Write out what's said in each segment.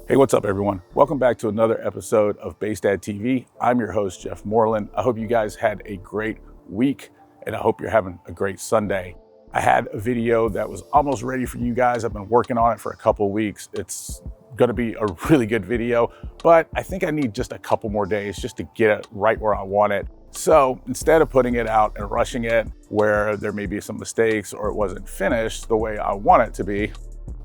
Hey, what's up everyone? Welcome back to another episode of Base Dad TV. I'm your host, Jeff Moreland. I hope you guys had a great week and I hope you're having a great Sunday. I had a video that was almost ready for you guys. I've been working on it for a couple of weeks. It's gonna be a really good video, but I think I need just a couple more days just to get it right where I want it. So instead of putting it out and rushing it where there may be some mistakes or it wasn't finished the way I want it to be,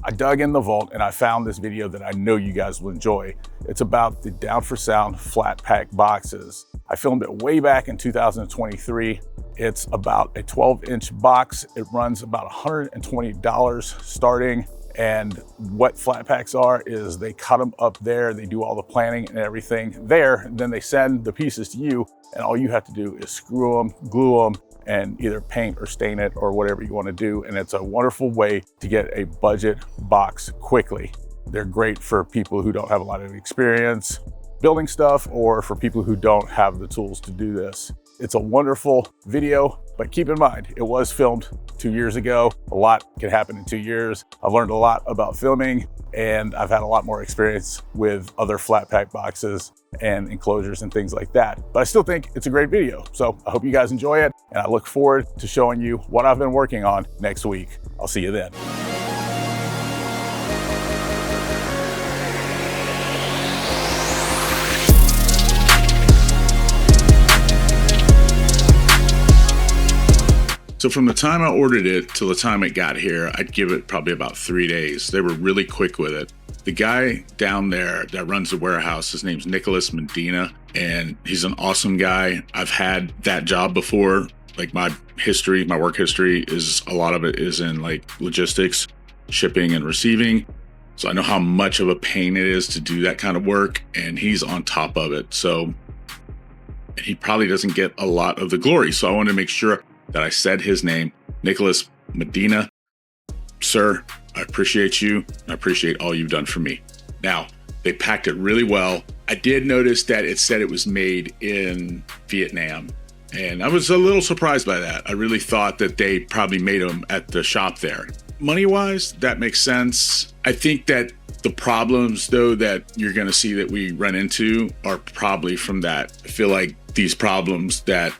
I dug in the vault and I found this video that I know you guys will enjoy. It's about the Down for Sound Flatpack boxes. I filmed it way back in 2023. It's about a 12-inch box. It runs about $120 starting. And what flat packs are is they cut them up there. They do all the planning and everything there. And then they send the pieces to you. And all you have to do is screw them, glue them, and either paint or stain it or whatever you want to do. And it's a wonderful way to get a budget box quickly. They're great for people who don't have a lot of experience building stuff or for people who don't have the tools to do this. It's a wonderful video, but keep in mind, it was filmed 2 years ago. A lot can happen in 2 years. I've learned a lot about filming and I've had a lot more experience with other flat pack boxes and enclosures and things like that. But I still think it's a great video. So I hope you guys enjoy it and I look forward to showing you what I've been working on next week. I'll see you then. So from the time I ordered it till the time it got here, I'd give it probably about 3 days. They were really quick with it. The guy down there that runs the warehouse, his name's Nicholas Medina, and he's an awesome guy. I've had that job before. Like my work history is, a lot of it is in like logistics, shipping and receiving. So I know how much of a pain it is to do that kind of work, and he's on top of it. So he probably doesn't get a lot of the glory. So I wanted to make sure that I said his name, Nicholas Medina. Sir, I appreciate you. I appreciate all you've done for me. Now, they packed it really well. I did notice that it said it was made in Vietnam, and I was a little surprised by that. I really thought that they probably made them at the shop there. Money-wise, that makes sense. I think that the problems, though, that you're going to see that we run into are probably from that. I feel like these problems that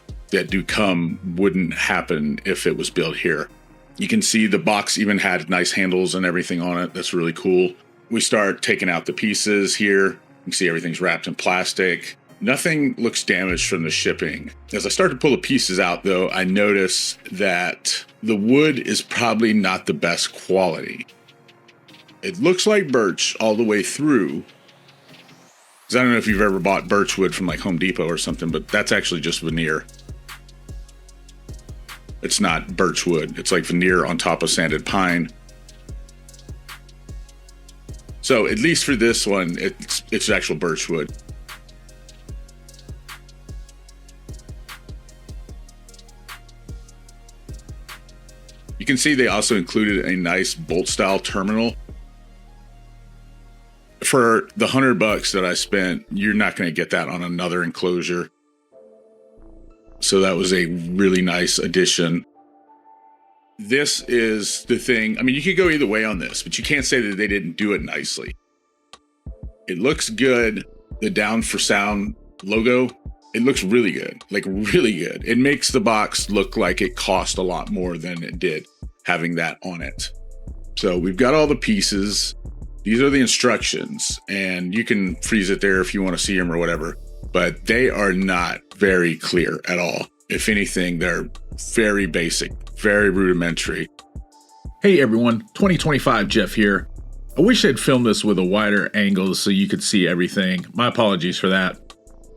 do come wouldn't happen if it was built here. You can see the box even had nice handles and everything on it. That's really cool. We start taking out the pieces here. You can see everything's wrapped in plastic. Nothing looks damaged from the shipping. As I start to pull the pieces out though, I notice that the wood is probably not the best quality. It looks like birch all the way through. I don't know if you've ever bought birch wood from like Home Depot or something, but that's actually just veneer. It's not birch wood. It's like veneer on top of sanded pine. So at least for this one, it's actual birch wood. You can see they also included a nice bolt style terminal. For the $100 that I spent, you're not going to get that on another enclosure. So that was a really nice addition. This is the thing. I mean, you could go either way on this, but you can't say that they didn't do it nicely. It looks good. The Down for Sound logo, it looks really good, like really good. It makes the box look like it cost a lot more than it did having that on it. So we've got all the pieces. These are the instructions, and you can freeze it there if you want to see them or whatever. But they are not very clear at all. If anything, they're very basic, very rudimentary. Hey everyone, 2025 Jeff here. I wish I'd filmed this with a wider angle so you could see everything. My apologies for that.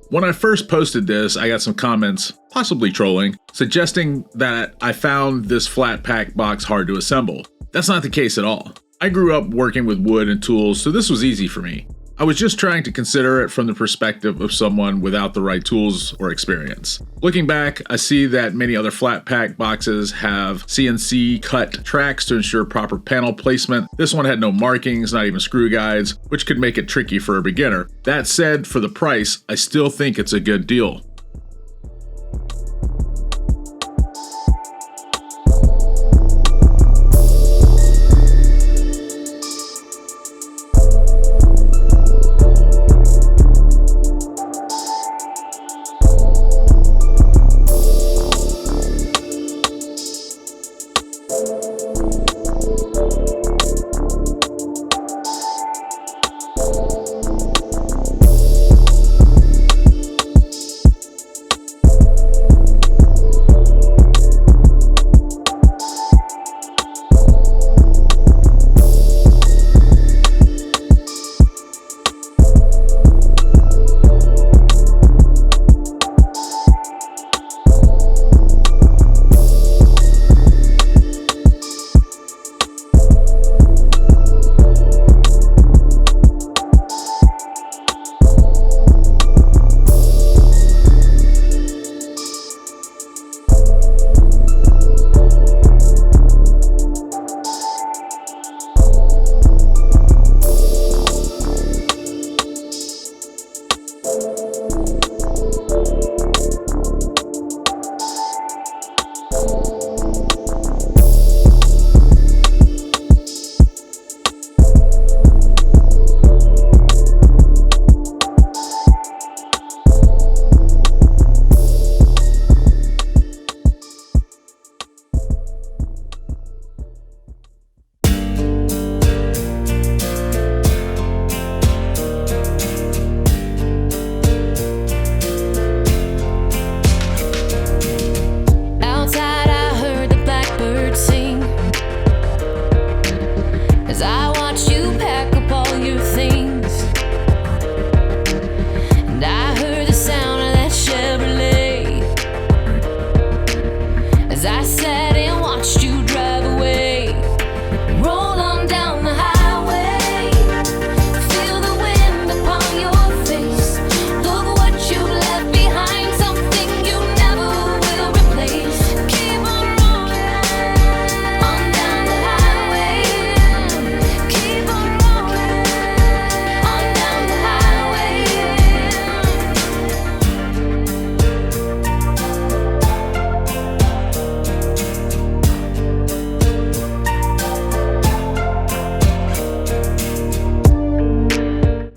When I first posted this, I got some comments, possibly trolling, suggesting that I found this flat pack box hard to assemble. That's not the case at all. I grew up working with wood and tools, so this was easy for me. I was just trying to consider it from the perspective of someone without the right tools or experience. Looking back, I see that many other flat pack boxes have CNC cut tracks to ensure proper panel placement. This one had no markings, not even screw guides, which could make it tricky for a beginner. That said, for the price, I still think it's a good deal.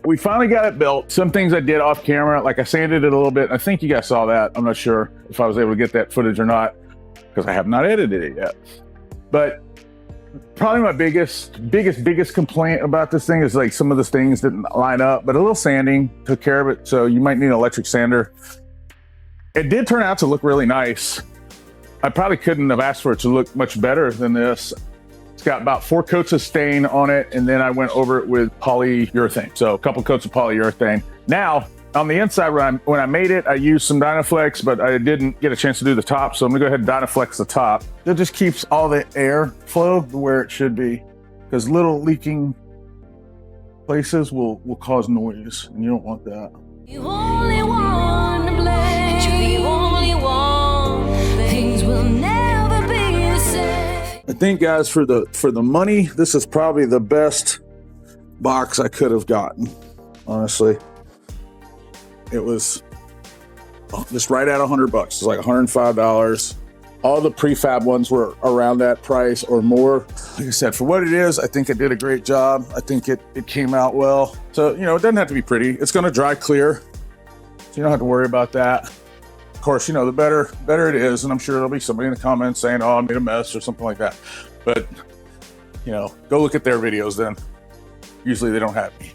we finally got it built. Some things I did off camera, like I sanded it a little bit. I think you guys saw that. I'm not sure if I was able to get that footage or not because I have not edited it yet. But probably my biggest complaint about this thing is like some of the things didn't line up, but a little sanding took care of it. So you might need an electric sander. It did turn out to look really nice. I probably couldn't have asked for it to look much better than this. It's got about 4 coats of stain on it, and then I went over it with polyurethane. So a couple coats of polyurethane. Now, on the inside, when I made it, I used some Dynaflex, but I didn't get a chance to do the top, so I'm gonna go ahead and Dynaflex the top. That just keeps all the air flow where it should be, because little leaking places will cause noise, and you don't want that. You only want to play. You only want things will never be the same. I think, guys, for the money, this is probably the best box I could have gotten, honestly. It was just right at $100. It's like $105. All the prefab ones were around that price or more. Like I said, for what it is, I think it did a great job. I think it came out well. So, you know, it doesn't have to be pretty. It's gonna dry clear, so you don't have to worry about that. Of course, you know, the better it is, and I'm sure there'll be somebody in the comments saying, oh, I made a mess or something like that. But, you know, go look at their videos then. Usually they don't have me.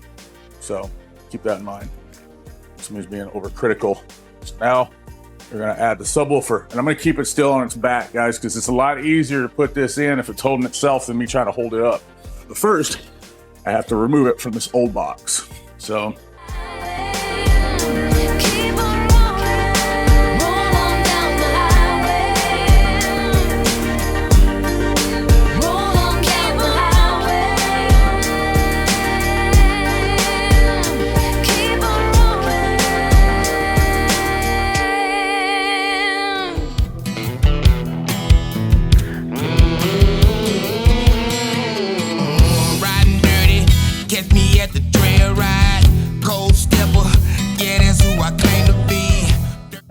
So keep that in mind. Somebody's being overcritical. So now we're gonna add the subwoofer, and I'm gonna keep it still on its back, guys, because it's a lot easier to put this in if it's holding itself than me trying to hold it up. But first, I have to remove it from this old box. So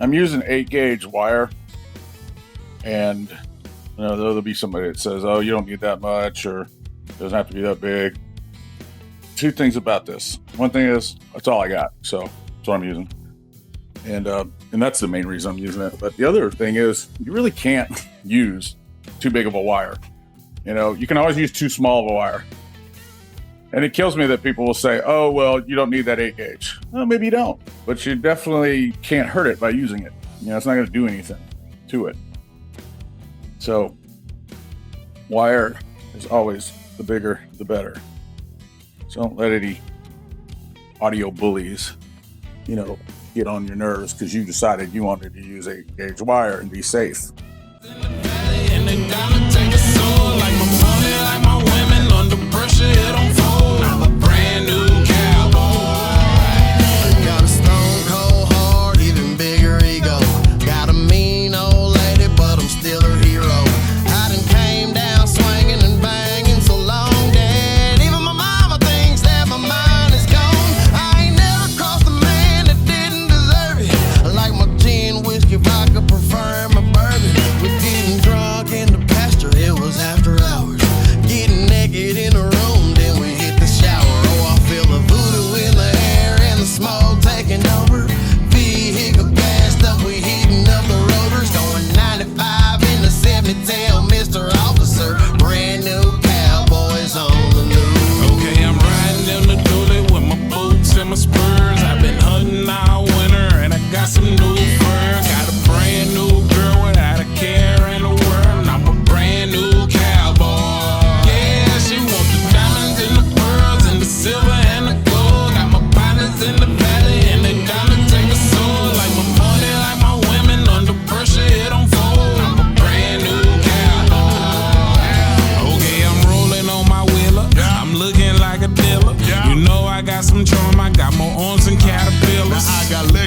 I'm using 8-gauge wire, and you know, there'll be somebody that says, oh, you don't need that much, or it doesn't have to be that big. 2 things about this. One thing is, that's all I got, so that's what I'm using. And that's the main reason I'm using it. But the other thing is, you really can't use too big of a wire. You know, you can always use too small of a wire. And it kills me that people will say, oh, well, you don't need that 8-gauge. Well, maybe you don't, but you definitely can't hurt it by using it. You know, it's not going to do anything to it. So wire is always the bigger, the better. So don't let any audio bullies, you know, get on your nerves because you decided you wanted to use 8-gauge wire and be safe.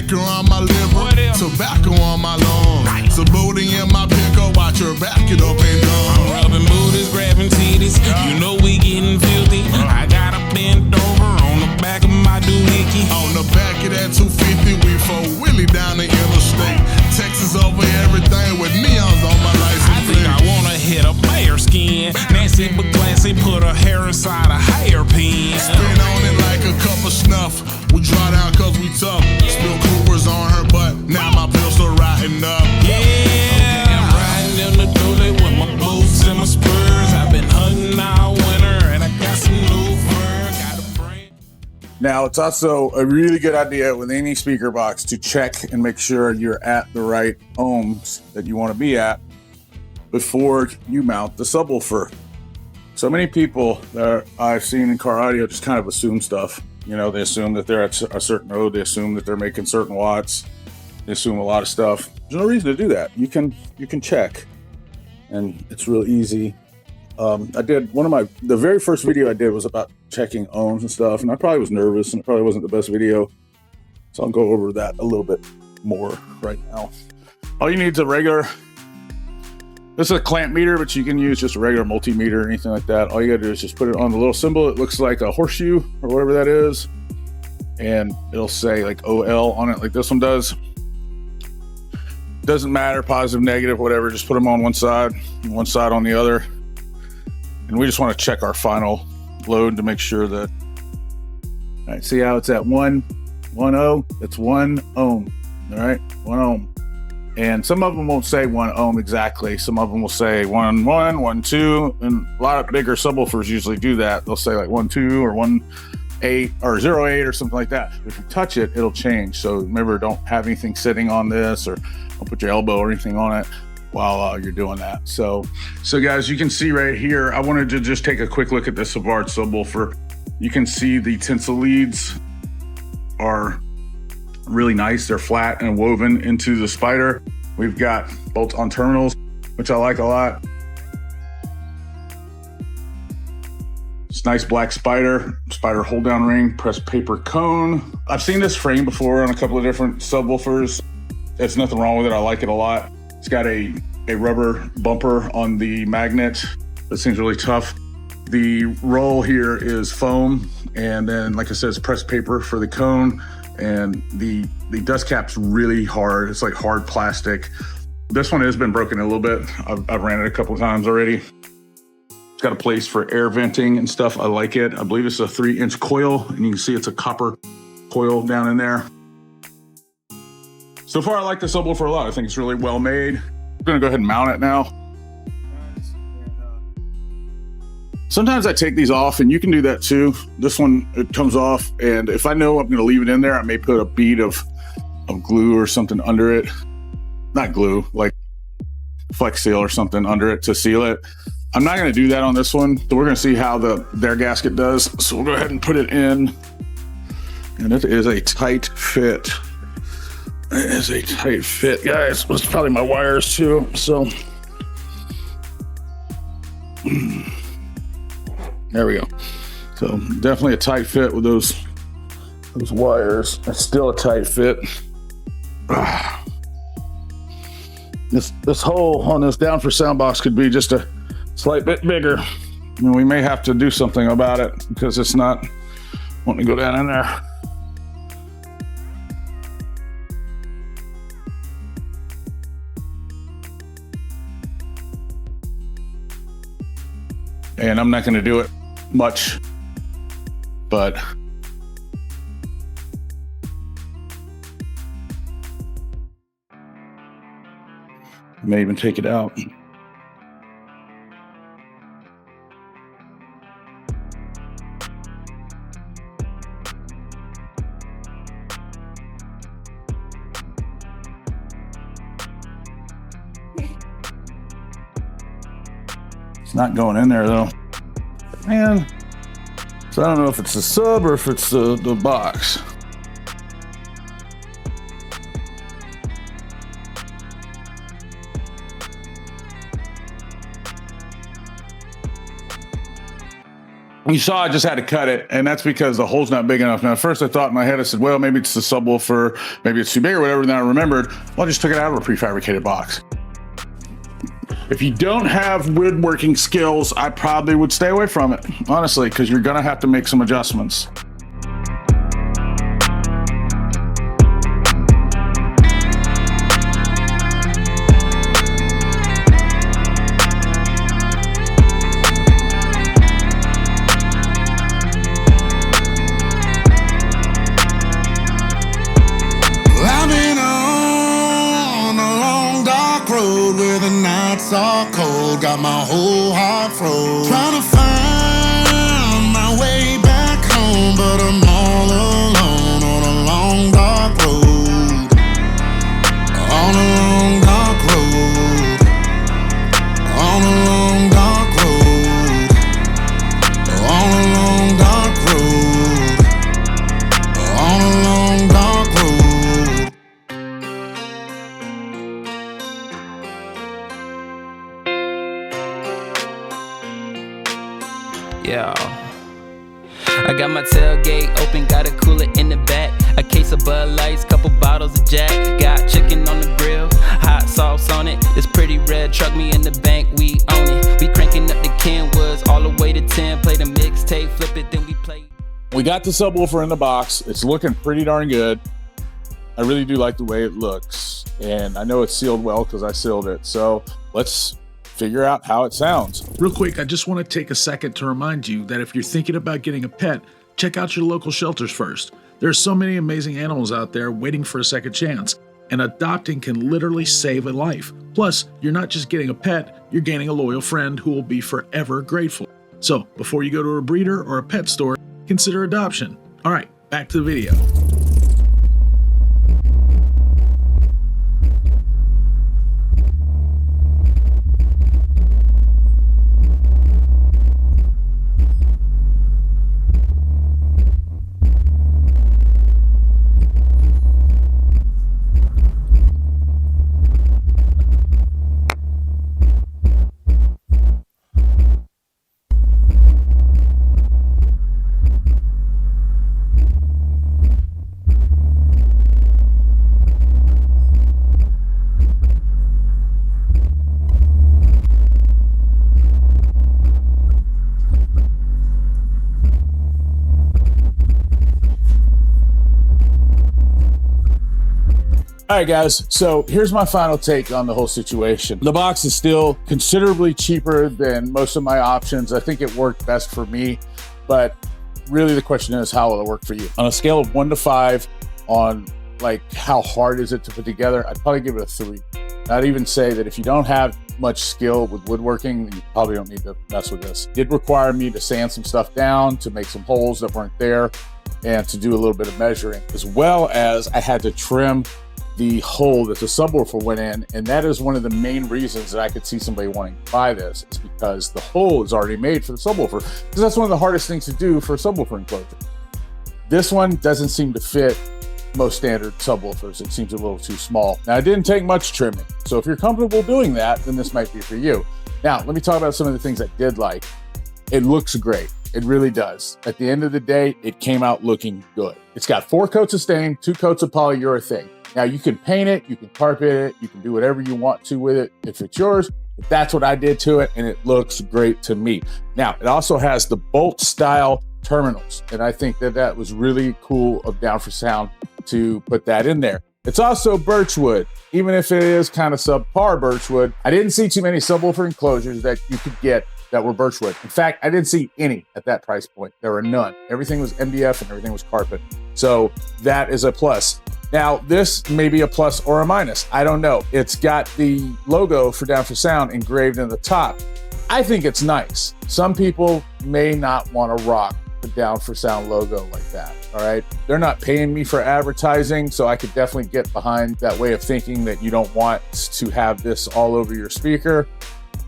liquor on my liver, tobacco on my lungs. So booty in my pickle, watch her back it up and down. I'm rubbing booties, grabbing titties, you know we getting filthy. I got a bent over on the back of my doohickey. On the back of that 250, we for Willie down the interstate. Texas over everything with neons on my license I think I wanna hit a bear skin. Nancy but glassy, put her hair inside a hairpin. Spin on it like a cup of snuff. be tough. Spill Coopers on her butt, now my pistol riding up. Yeah, I'm riding in the dolly with my boots and my spurs. I've been hunting all winter and I got some new fur. Got a brain. Now, it's also a really good idea with any speaker box to check and make sure you're at the right ohms that you want to be at before you mount the subwoofer. So many people that I've seen in car audio just kind of assume stuff. You know, they assume that they're at a certain node, they assume that they're making certain watts, they assume a lot of stuff. There's no reason to do that. You can check, and it's real easy. I did the very first video I did was about checking ohms and stuff, and I probably was nervous and it probably wasn't the best video. So I'll go over that a little bit more right now. All you need is a regular, this is a clamp meter, but you can use just a regular multimeter or anything like that. All you gotta do is just put it on the little symbol. It looks like a horseshoe or whatever that is. And it'll say like OL on it like this one does. Doesn't matter, positive, negative, whatever. Just put them on one side and one side on the other. And we just want to check our final load to make sure that, all right, see how it's at 1 ohm? It's 1 ohm, all right, 1 ohm. And some of them won't say 1 ohm exactly. Some of them will say 1, 1, 1, 2, and a lot of bigger subwoofers usually do that. They'll say like 1, 2 or 1, 8 or 0, 8 or something like that. If you touch it, it'll change. So remember, don't have anything sitting on this, or don't put your elbow or anything on it while you're doing that. So guys, you can see right here, I wanted to just take a quick look at this Savard subwoofer. You can see the tinsel leads are really nice. They're flat and woven into the spider. We've got bolts on terminals, which I like a lot. It's nice black spider hold down ring, pressed paper cone. I've seen this frame before on a couple of different subwoofers. There's nothing wrong with it. I like it a lot. It's got a rubber bumper on the magnet. That seems really tough. The roll here is foam, and then, like I said, it's pressed paper for the cone, and the dust cap's really hard. It's like hard plastic. This one has been broken a little bit. I've ran it a couple of times already. It's got a place for air venting and stuff. I like it. I believe it's a 3-inch coil, and you can see it's a copper coil down in there. So far, I like the subwoofer a lot. I think it's really well made. I'm gonna go ahead and mount it now. Sometimes I take these off, and you can do that too. This one, it comes off, and if I know I'm gonna leave it in there, I may put a bead of glue or something under it. Not glue, like Flex Seal or something under it to seal it. I'm not gonna do that on this one. So we're gonna see how their gasket does. So we'll go ahead and put it in. And it is a tight fit. It is a tight fit, guys. It's probably my wires too, so. There we go. So definitely a tight fit with those wires. It's still a tight fit. This hole on this down for sound box could be just a slight bit bigger. And we may have to do something about it because it's not wanting to go down in there. And I'm not going to do it much, but I may even take it out. It's not going in there though. Man, so I don't know if it's the sub or if it's the box. You saw I just had to cut it, and that's because the hole's not big enough. Now, at first I thought in my head, I said, well, maybe it's the subwoofer, maybe it's too big or whatever, and then I remembered, well, I just took it out of a prefabricated box. If you don't have woodworking skills, I probably would stay away from it, honestly, because you're gonna have to make some adjustments. nights are cold, got my whole heart froze. Trying to find my way back home, but I'm all alone on a long dark road. On a long dark road. On a long dark road. On a long dark road. On a long dark road. Yeah. I got my tailgate open, got a cooler in the back, a case of Bud Lights, couple bottles of Jack, got chicken on the grill, hot sauce on it. This pretty red truck, me in the bank, we own it. We cranking up the Kenwoods all the way to 10, play the mixtape, flip it, then we play. We got the subwoofer in the box. It's looking pretty darn good. I really do like the way it looks, and I know it's sealed well because I sealed it. So let's figure out how it sounds. Real quick, I just want to take a second to remind you that if you're thinking about getting a pet, check out your local shelters first. There are so many amazing animals out there waiting for a second chance, and adopting can literally save a life. Plus, you're not just getting a pet, you're gaining a loyal friend who will be forever grateful. So, before you go to a breeder or a pet store, consider adoption. All right, back to the video. All right, guys, so here's my final take on the whole situation. The box is still considerably cheaper than most of my options. I think it worked best for me, but really the question is, how will it work for you? On a scale of 1 to 5 on like how hard is it to put together, I'd probably give it a 3. I'd even say that if you don't have much skill with woodworking, you probably don't need to mess with this. It did require me to sand some stuff down, to make some holes that weren't there, and to do a little bit of measuring, as well as I had to trim the hole that the subwoofer went in, and that is one of the main reasons that I could see somebody wanting to buy this, is because the hole is already made for the subwoofer, because that's one of the hardest things to do for a subwoofer enclosure. This one doesn't seem to fit most standard subwoofers. It seems a little too small. Now, it didn't take much trimming, so if you're comfortable doing that, then this might be for you. Now, let me talk about some of the things I did like. It looks great. It really does. At the end of the day, it came out looking good. It's got 4 coats of stain, 2 coats of polyurethane. Now, you can paint it, you can carpet it, you can do whatever you want to with it if it's yours. If that's what I did to it, and it looks great to me. Now, it also has the bolt style terminals, and I think that that was really cool of Down for Sound to put that in there. It's also birchwood, even if it is kind of subpar birchwood. I didn't see too many subwoofer enclosures that you could get that were birchwood. In fact, I didn't see any at that price point. There were none. Everything was MDF and everything was carpet. So that is a plus. Now, this may be a plus or a minus. I don't know. It's got the logo for Down for Sound engraved in the top. I think it's nice. Some people may not want to rock the Down for Sound logo like that, all right? They're not paying me for advertising, so I could definitely get behind that way of thinking that you don't want to have this all over your speaker,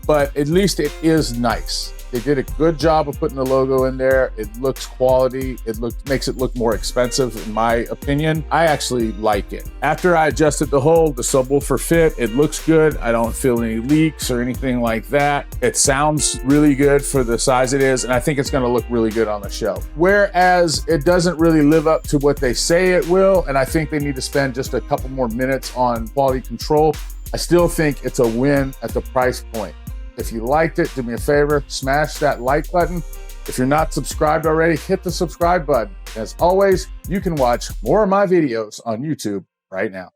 but at least it is nice. They did a good job of putting the logo in there. It looks quality. It makes it look more expensive, in my opinion. I actually like it. After I adjusted the hole, the subwoofer fit. It looks good. I don't feel any leaks or anything like that. It sounds really good for the size it is, and I think it's gonna look really good on the shelf. Whereas it doesn't really live up to what they say it will, and I think they need to spend just a couple more minutes on quality control. I still think it's a win at the price point. If you liked it, do me a favor, smash that like button. If you're not subscribed already, hit the subscribe button. As always, you can watch more of my videos on YouTube right now.